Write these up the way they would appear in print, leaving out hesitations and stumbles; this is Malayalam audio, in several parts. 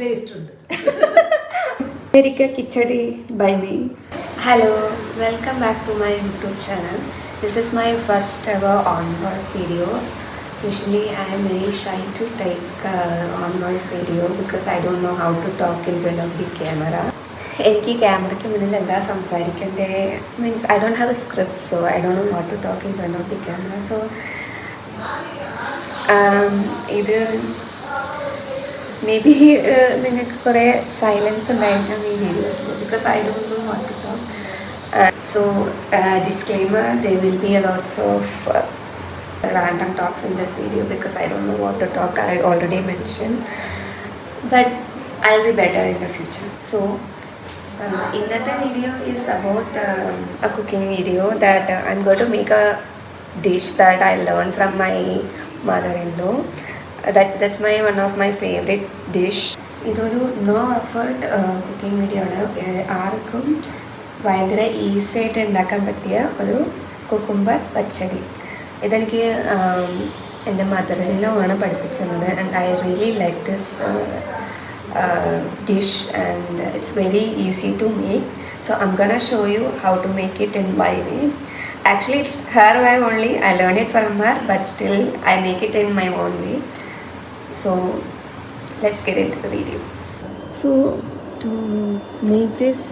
ടേസ്റ്റ് ഉണ്ട്. Kichadi by me. Hello, welcome back to my YouTube channel. This is my first ever on voice video. Usually I am very shy to take on voice video because I don't know how to talk in front of the camera. എനിക്ക് ക്യാമറയ്ക്ക് മുന്നിൽ എന്താ സംസാരിക്കണ്ടേ means I don't have a script so I don't know what to talk in front of the camera so ഇത് മേ ബി നിങ്ങൾക്ക് കുറേ സൈലൻസ് ഉണ്ടായിരിക്കാം ഈ വീഡിയോസിൽ because I don't know what to talk so disclaimer there will be a lots of random talks in this video because I don't know what to talk. I already mentioned, but I'll be better in the future. So another video is about a cooking video that I'm going to make a dish that I learned from my mother-in-law. That's one of my favorite dish. ഇതൊരു നോ എഫേർട്ട് കുക്കിംഗ് വീഡിയോ ആണ്. ആർക്കും ഭയങ്കര ഈസി ആയിട്ട് ഉണ്ടാക്കാൻ പറ്റിയ ഒരു കുക്കുംബർ പച്ചടി. ഇതെനിക്ക് എൻ്റെ മദർ-ഇൻ-ലോ ആണ് പഠിപ്പിച്ചത് and I really like this dish and it's very easy to make, so I'm gonna show you how to make it in my way. Actually it's her way only, I learned it from her, but still I make it in my own way. So let's get into the video. So to make this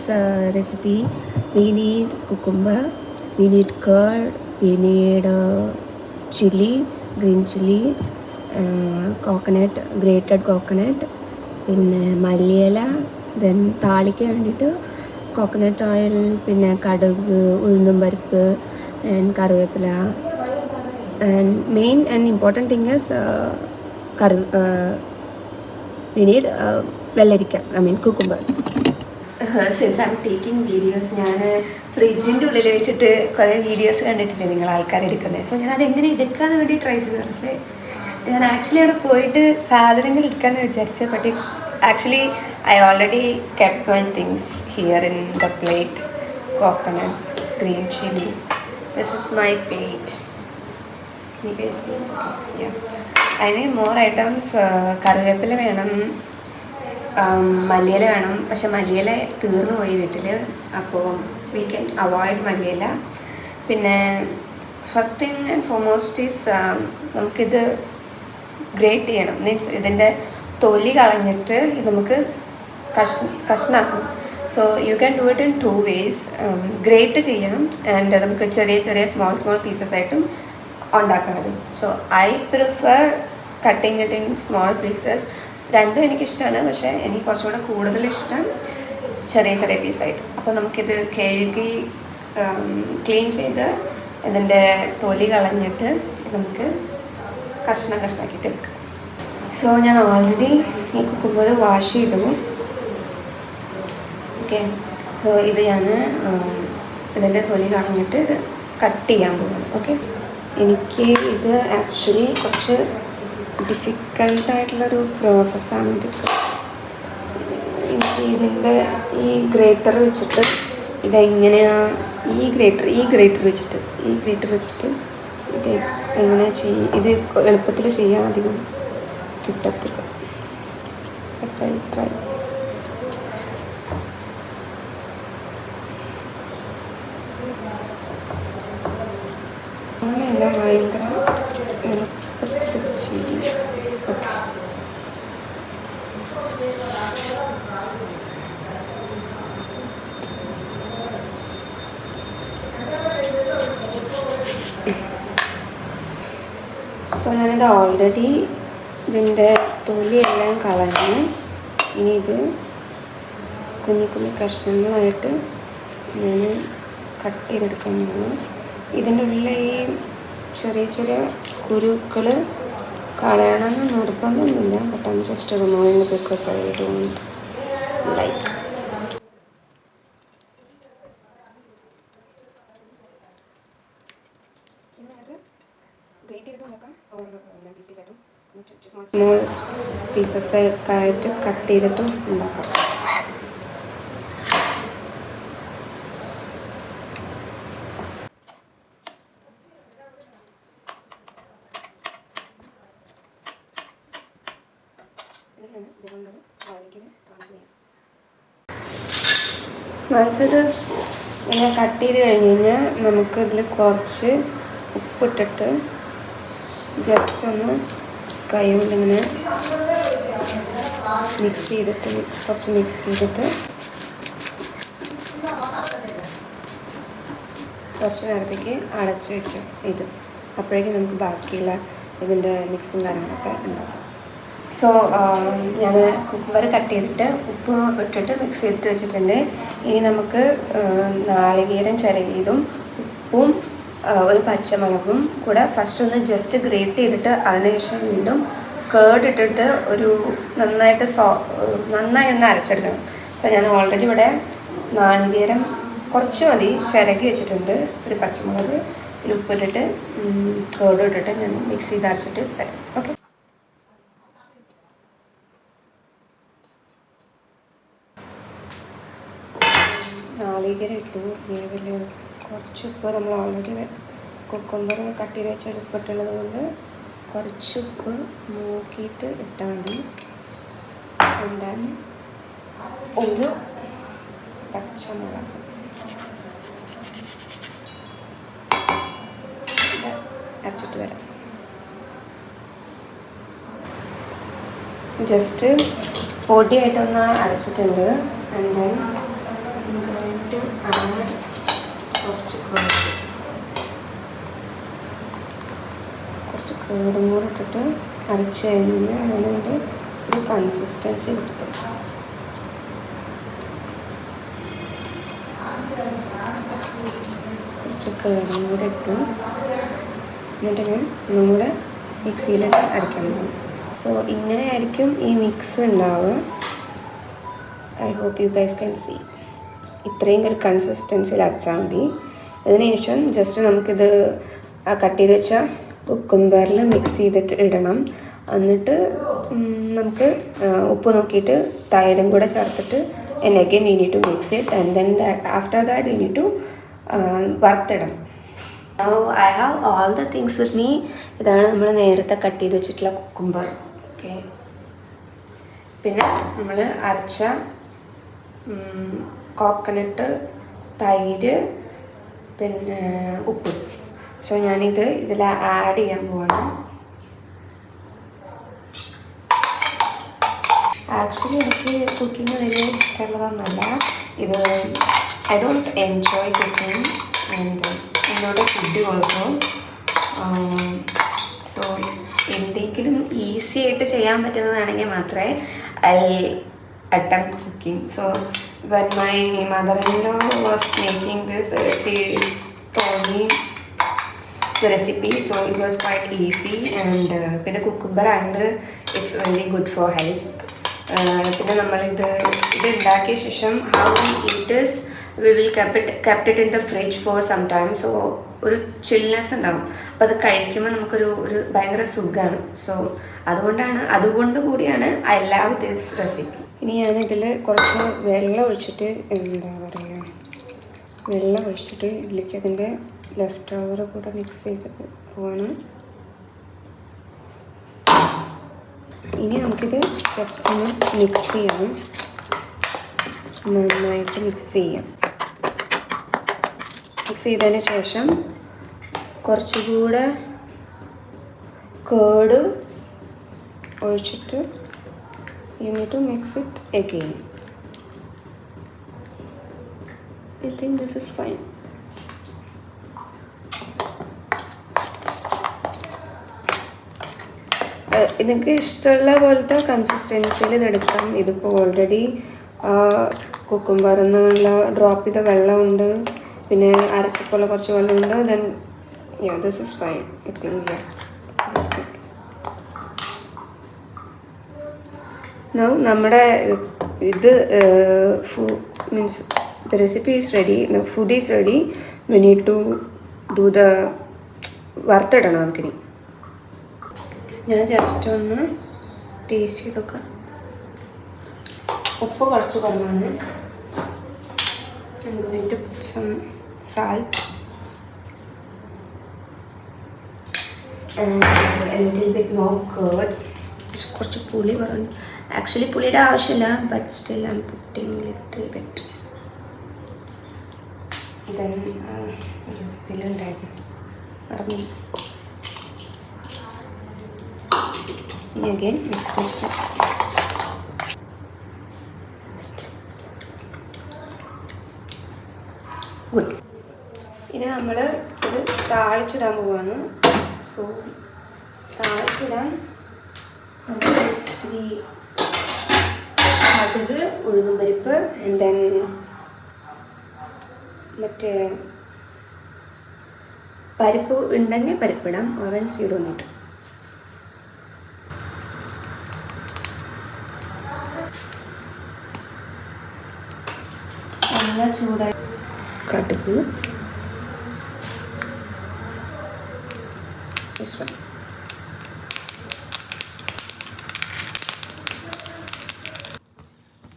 recipe we need cucumber, we need curd, we need chili, green chili, coconut, grated coconut, പിന്നെ മല്ലിയില, ദെൻ താളിക്ക് വേണ്ടിയിട്ട് കോക്കനട്ട് ഓയിൽ, പിന്നെ കടുക്, ഉഴുന്നും പരിപ്പ് ആൻഡ് കറിവേപ്പില and main and important thing is we need വെള്ളരിക്ക, I mean cucumber. Since I am taking videos, ഞാൻ ഫ്രിഡ്ജിൻ്റെ ഉള്ളിൽ വെച്ചിട്ട് കുറേ വീഡിയോസ് കണ്ടിട്ടില്ലേ നിങ്ങൾ ആൾക്കാർ എടുക്കുന്നത്. സോ ഞാൻ അതെങ്ങനെ എടുക്കാൻ വേണ്ടി ട്രൈ ചെയ്തത്. പക്ഷേ ഞാൻ ആക്ച്വലി അവിടെ പോയിട്ട് സാധനങ്ങൾ എടുക്കാമെന്ന് വിചാരിച്ചത്. But actually I already kept my things here in the plate. Coconut, green chilli, this is my plate. അതിന് മോർ ഐറ്റംസ്. കറിവേപ്പില വേണം, മല്ലിയില വേണം. പക്ഷെ മല്ലിയില തീർന്നു പോയി വീട്ടിൽ, അപ്പോൾ വി ക്യാൻ അവോയ്ഡ് മല്ലിയില. പിന്നെ first thing and foremost is നമുക്കിത് ഗ്രേറ്റ് ചെയ്യണം. മീൻസ് ഇതിൻ്റെ തൊലി കളഞ്ഞിട്ട് ഇത് നമുക്ക് കഷ്ണാക്കണം. So you can do it in 2 ways. Grate ചെയ്യാം ആൻഡ് നമുക്ക് ചെറിയ ചെറിയ സ്മോൾ പീസസ് ആയിട്ടും ഉണ്ടാക്കാം അത്. So I prefer cutting it in small pieces. രണ്ടും എനിക്കിഷ്ടമാണ്, പക്ഷേ എനിക്ക് കുറച്ചുകൂടെ കൂടുതൽ ഇഷ്ടം ചെറിയ പീസായിട്ട്. അപ്പോൾ നമുക്കിത് കഴുകി ക്ലീൻ ചെയ്ത് ഇതിൻ്റെ തൊലി കളഞ്ഞിട്ട് നമുക്ക് കഷ്ണാക്കിയിട്ട് എടുക്കാം. സോ ഞാൻ ഓൾറെഡി ഈ കുക്കുംബർ വാഷ് ചെയ്തു. ഓക്കെ, സോ ഇത് ഞാൻ ഇതിൻ്റെ തൊലി കളഞ്ഞിട്ട് ഇത് കട്ട് ചെയ്യാൻ പോകുന്നു. ഓക്കെ, എനിക്ക് ഇത് ആക്ച്വലി കുറച്ച് ഡിഫിക്കൽട്ടായിട്ടുള്ളൊരു പ്രോസസ്സാണ്. എനിക്ക് ഇതിൻ്റെ ഈ ഗ്രേറ്റർ വെച്ചിട്ട് ഇതെങ്ങനെയാണ് ഈ ഗ്രേറ്റർ വെച്ചിട്ട് ഇത് എങ്ങനെ ഇത് എളുപ്പത്തിൽ ചെയ്യാൻ അധികം കിട്ടത്തില്ല. ട്രൈ അങ്ങനെയല്ല, ഭയങ്കര എളുപ്പത്തിൽ ചെയ്യും. ഓക്കെ, സോ ഞാനിത് ഓൾറെഡി ഇതിൻ്റെ തൊലിയെല്ലാം കളഞ്ഞ് ഇനി ഇത് കുഞ്ഞു കഷ്ണങ്ങളായിട്ട് ഞാൻ കട്ട് ചെയ്തെടുക്കാൻ പോകുന്നു. ഇതിൻ്റെ ഉള്ളിലെ ഈ ചെറിയ കുരുക്കൾ കളയണമെന്ന് നിർബന്ധമൊന്നുമില്ല. But I am just removing because I don't like. Small pieces ഒക്കെ ആയിട്ട് കട്ട് ചെയ്തിട്ട് ഉണ്ടാക്കാം. ഇതുകൊണ്ട് ഗാർലിക്കിന് ട്രാൻസ്ഫർ ചെയ്യാം. മനസ്സത് ഇങ്ങനെ കട്ട് ചെയ്ത് കഴിഞ്ഞ് കഴിഞ്ഞാൽ നമുക്കതിൽ കുറച്ച് ഉപ്പിട്ടിട്ട് ജസ്റ്റ് ഒന്ന് കൈ കൊണ്ട് ഇങ്ങനെ മിക്സ് ചെയ്തിട്ട് കുറച്ച് നേരത്തേക്ക് അടച്ച് വയ്ക്കും ഇത്. അപ്പോഴേക്കും നമുക്ക് ബാക്കിയുള്ള ഇതിൻ്റെ മിക്സും കാര്യങ്ങളൊക്കെ ഉണ്ടാക്കും. സോ ഞാൻ കുക്കുംബർ കട്ട് ചെയ്തിട്ട് ഉപ്പ് ഇട്ടിട്ട് മിക്സ് ചെയ്തിട്ട് വെച്ചിട്ടുണ്ട്. ഇനി നമുക്ക് നാളികേരം ചിരകിയതും ഉപ്പും ഒരു പച്ചമുളകും കൂടെ ഫസ്റ്റ് ഒന്ന് ജസ്റ്റ് ഗ്രേറ്റ് ചെയ്തിട്ട് അതിനുശേഷം വീണ്ടും കേർഡ് ഇട്ടിട്ട് ഒരു നന്നായി ഒന്ന് അരച്ചെടുക്കണം. അപ്പോൾ ഞാൻ ഓൾറെഡി ഇവിടെ നാളികേരം കുറച്ച് മതി ചിരകി വെച്ചിട്ടുണ്ട്. ഒരു പച്ചമുളക് ഒരു ഉപ്പിട്ടിട്ട് കേർഡ് ഇട്ടിട്ട് ഞാൻ മിക്സ് ചെയ്ത് അരച്ചിട്ട് വരാം. ഓക്കെ. നാളികേരം ഇട്ടു. ഇതിൽ കുറച്ച് ഉപ്പ് നമ്മൾ ഓൾറെഡി കുക്കുംബർ കട്ട് ചെയ്ത് വെച്ച ഉപ്പിട്ടുള്ളത് കൊണ്ട് കുറച്ച് ഉപ്പ് നോക്കിയിട്ട് ഇട്ടാൽ മതി. എന്താണ് ഒരു പച്ചമുളക് അരച്ചിട്ട് വരാം. ജസ്റ്റ് പൊടിയായിട്ടൊന്ന് അരച്ചിട്ടുണ്ട്. ആൻഡ് ദെൻ കുറച്ച് കേടും കൂടെ ഇട്ടിട്ട് അരച്ച് കഴിഞ്ഞാൽ അതിൻ്റെ ഒരു കൺസിസ്റ്റൻസി കിട്ടും. കുറച്ച് കേടും കൂടെ ഇട്ടു. എന്നിട്ട് ഞാൻ ഒന്നും കൂടെ മിക്സിയിലിട്ട് അരയ്ക്കാൻ പോകും. സോ ഇങ്ങനെയായിരിക്കും ഈ മിക്സ് ഉണ്ടാവുക. I hope you guys can see. ഇത്രയും ഒരു കൺസിസ്റ്റൻസിയിൽ അരച്ചാൽ മതി. അതിനുശേഷം ജസ്റ്റ് നമുക്കിത് കട്ട് ചെയ്ത് വെച്ച കുക്കുംബറിൽ മിക്സ് ചെയ്തിട്ട് ഇടണം. എന്നിട്ട് നമുക്ക് ഉപ്പ് നോക്കിയിട്ട് തൈരും കൂടെ ചേർത്തിട്ട് and again we need to mix it, and then after that we need to വറുത്തിടണം. Now I have all the things with me. ഇതാണ് നമ്മൾ നേരത്തെ കട്ട് ചെയ്ത് വെച്ചിട്ടുള്ള കുക്കുംബർ. ഓക്കെ. പിന്നെ നമ്മൾ അരച്ച കോക്കനട്ട്, തൈര്, പിന്നെ ഉപ്പ്. സോ ഞാനിത് ഇതിൽ ആഡ് ചെയ്യാൻ പോവാണ്. ആക്ച്വലി എനിക്ക് കുക്കിംഗ് വലിയ ഇഷ്ടമുള്ളതൊന്നുമല്ല. ഇത് I don't enjoy cooking and എന്നോട് ഫുഡ് ഓൾസോ. സോ എന്തെങ്കിലും ഈസി ആയിട്ട് ചെയ്യാൻ പറ്റുന്നതാണെങ്കിൽ മാത്രമേ I attempt cooking. So when my mother-in-law was making this, she told me the recipe, so it was quite easy. And പിന്നെ cucumber and it's really good for health. പിന്നെ നമ്മളിത് ഉണ്ടാക്കിയ ശേഷം how we eat this, we will kept it in the fridge for some time. So ഒരു ചിൽനെസ് ഉണ്ടാവും. അപ്പോൾ അത് കഴിക്കുമ്പോൾ നമുക്കൊരു ഭയങ്കര സുഖമാണ്. സോ അതുകൊണ്ട് കൂടിയാണ് ഐ ലവ് ദിസ് റെസിപ്പി. ഇനി ഞാനിതിൽ കുറച്ച് വെള്ളം ഒഴിച്ചിട്ട് ഇതിലേക്ക് അതിൻ്റെ ലെഫ്റ്റ് ഓവർ കൂടെ മിക്സ് ചെയ്ത് പോവാണ്. ഇനി നമുക്കിത് ജസ്റ്റ് ഒന്ന് മിക്സ് ചെയ്യാം. നന്നായിട്ട് മിക്സ് ചെയ്യാം. മിക്സ് ചെയ്തതിന് ശേഷം കുറച്ചുകൂടെ കേട് ഒഴിച്ചിട്ട് you need to mix it again. I think this is fine. ഇതൊക്കെ ഇഷ്ടമുള്ള പോലത്തെ കൺസിസ്റ്റൻസിയിൽ ഇതെടുക്കാം. ഇതിപ്പോൾ ഓൾറെഡി കുക്കുംബറിൽ നിന്നുള്ള ഡ്രോപ്പ് ചെയ്ത വെള്ളമുണ്ട്, പിന്നെ അരച്ചപ്പോൾ കുറച്ച് വെള്ളമുണ്ട്. Then this is fine. I think this is good. Now നമ്മുടെ ഇത് means the recipe is ready, food is ready. We need to do the വറുത്തിടണം നമുക്കിനി. ഞാൻ ജസ്റ്റ് ഒന്ന് ടേസ്റ്റ് ചെയ്തൊക്കെ. ഉപ്പ് കുറച്ച് കുറവാണ്. I'm going to put some salt and a little bit more curd. കുറച്ച് പുളി കുറവുണ്ട്. ആക്ച്വലി പുളിയുടെ ആവശ്യമില്ല, but still I am putting little bit. ഇതിലുണ്ടായിരുന്നു മറന്നു. ഇനി അഗൈൻ മിക്സ്. ഗുഡ്. ഇനി നമ്മൾ ഇത് താളിച്ചിടാൻ പോവാണ്. സോ താളിച്ചിടാൻ ഈ കടുക്, ഉഴുന്നും പരിപ്പ്, ആൻഡ് ദെൻ മറ്റേ പരിപ്പ് ഉണ്ടെങ്കിൽ പരിപ്പിടാം, ഓറഞ്ച് ഇടുന്നിട്ട്. നല്ല ചൂടായി കടുക്,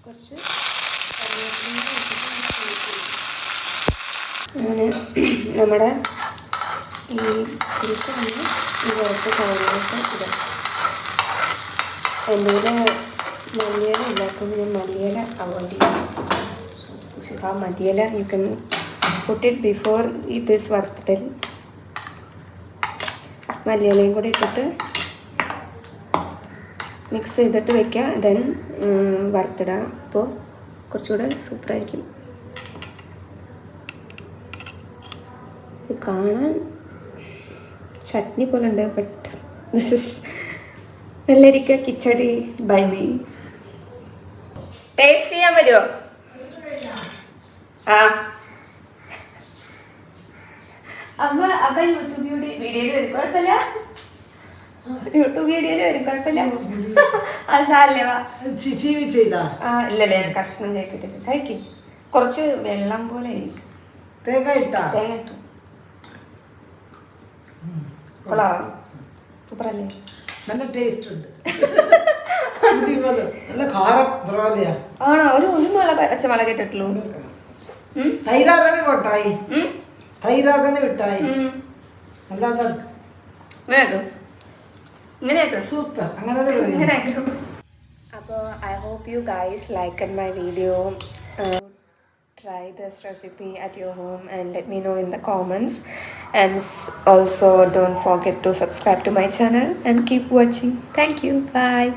കുറച്ച് അങ്ങനെ നമ്മുടെ ഈ കുരുക്ക് നമ്മൾ ഈ കുറച്ച് കറിവേപ്പില ഇടാം. എൻ്റെ മല്ലിയില ഇല്ലാത്തതുകൊണ്ട് ഞാൻ മല്ലിയില അവോയ്ഡ് ചെയ്യും. ആ മല്ലിയില you can put it before this വറുത്തിടൽ. മല്ലിയിലയും കൂടി ഇട്ടിട്ട് മിക്സ് ചെയ്തിട്ട് വയ്ക്കുക, ദെൻ വറുത്തിടുക. അപ്പോൾ കുറച്ചുകൂടെ സൂപ്പറായിരിക്കും. ഇത് കാണാൻ ചട്നി പോലെ ഉണ്ട്, ബട്ട് ദിസ് ഇസ് വെള്ളരിക്ക കിച്ചടി ബൈ മീ. ടേസ്റ്റ് ചെയ്യാൻ വരുമോ? ആ അമ്മ യൂട്യൂബ് വീഡിയോയിൽ വരും, കുഴപ്പമില്ല. യൂട്യൂബ് വീഡിയോയിൽ വരും, കുഴപ്പമില്ല. അത് സാരല്ലേ. ഇല്ലല്ലേ, ഞാൻ കഷ്ണം ചേക്കിട്ട് കഴിക്കും. കുറച്ച് വെള്ളം പോലെ തേങ്ങ ഇട്ടു. കൊള്ളാം, സൂപ്പറല്ലേ? നല്ല ടേസ്റ്റ് ഉണ്ട്. നല്ല കാരം. ആണോ? ഒരു പച്ചമുളക് ഇട്ടിട്ടുള്ളൂ. തൈരാതന്നെ കൊട്ടായി, തൈരാതന്നെ വിട്ടായി. അല്ലാതെ ഇങ്ങനെയൊക്കെ സൂപ്പർ. അങ്ങനെ അപ്പോൾ I hope you guys like my video. Try this recipe at your home and let me know in the comments, and also don't forget to subscribe to my channel and keep watching. Thank you. Bye.